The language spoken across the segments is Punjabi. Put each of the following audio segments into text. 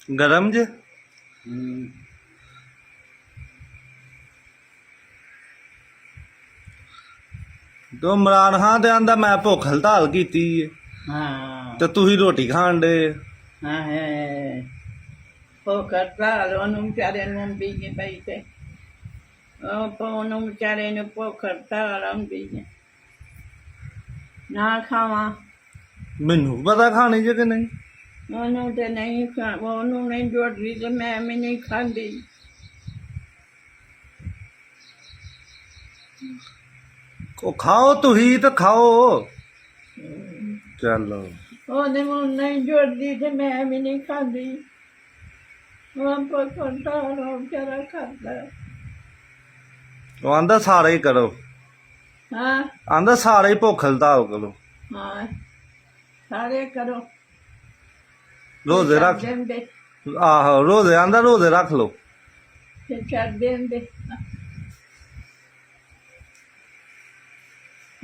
ਗਰਮ ਜੇ ਤੋ ਇਮਰਾਨ ਖਾਨ ਤੇ ਆਂਦਾ ਮੈਂ ਭੁੱਖ ਹੜਤਾਲ ਕੀਤੀ ਏ ਤੇ ਤੁਸੀਂ ਰੋਟੀ ਖਾਣ ਡੇ। ਭੁੱਖ ਹੜਤਾਲ ਉਹਨੂੰ ਵਿਚਾਰੇ ਨੂੰ ਆਉਂਦੀ ਜੇ ਪਈ ਤੇ ਉਹਨੂੰ ਵਿਚਾਰੇ ਨੂੰ ਭੁੱਖ ਹੜਤਾਲ ਆਉਂਦੀ ਜੇ ਨਾ ਖਾਵਾਂ। ਮੈਨੂੰ ਪਤਾ ਖਾਣੀ ਜੇ ਕਿ ਨਹੀਂ। ਉਹਨੂੰ ਤੇ ਨਹੀਂ ਉਹਨੂੰ ਨਹੀਂ ਜੁੜਦੀ ਤੇ ਮੈਂ ਵੀ ਨਹੀਂ ਖਾਂਦੀ। ਉਹ ਖਾਓ ਤੁਸੀਂ ਤੇ ਖਾਓ। ਚਲੋ ਉਹਦੇ ਮੂੰਹ ਨਹੀਂ ਜੁੜਦੀ ਤੇ ਮੈਂ ਵੀ ਨਹੀਂ ਖਾਂਦੀ। ਉਹ ਭੁੱਖ ਹੜਤਾਲ ਉਹ ਵਿਚਾਰਾ ਖਾਂਦਾ। ਉਹ ਆਂਦਾ ਸਾਰੇ ਹੀ ਕਰੋ। ਹਾਂ ਆਂਦਾ ਸਾਰੇ ਹੀ ਭੁੱਖ ਹੜਤਾਲ ਕਰੋ। ਹਾਂ ਸਾਰੇ ਕਰੋ। ਰੋਜ਼ੇ ਰੱਖ ਦਿੰਦੇ ਆਹੋ ਰੋਜ਼ੇ ਆਂਦਾ ਰੋਜ਼ੇ ਰੱਖ ਲਓ। ਤੇ ਛੱਡ ਦਿੰਦੇ।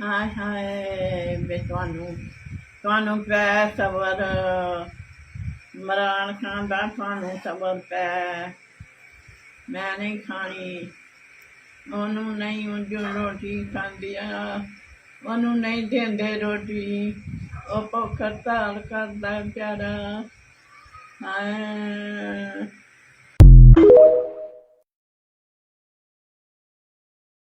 ਹਾਏ ਹਾਏ ਵੇ ਤੁਹਾਨੂੰ ਪੈ ਸਬਰ ਇਮਰਾਨ ਖਾਨ ਦਾ ਤੁਹਾਨੂੰ ਸਬਰ ਪੈ। ਮੈਂ ਨਹੀਂ ਖਾਣੀ। ਉਹਨੂੰ ਨਹੀਂ ਜੋ ਰੋਟੀ ਖਾਂਦੀ ਆ ਉਹਨੂੰ ਨਹੀਂ ਦਿੰਦੇ ਰੋਟੀ। ਉਹ ਭੁੱਖ ਹੜਤਾਲ ਕਰਦਾ ਵਿਚਾਰਾ। ਹਾਏ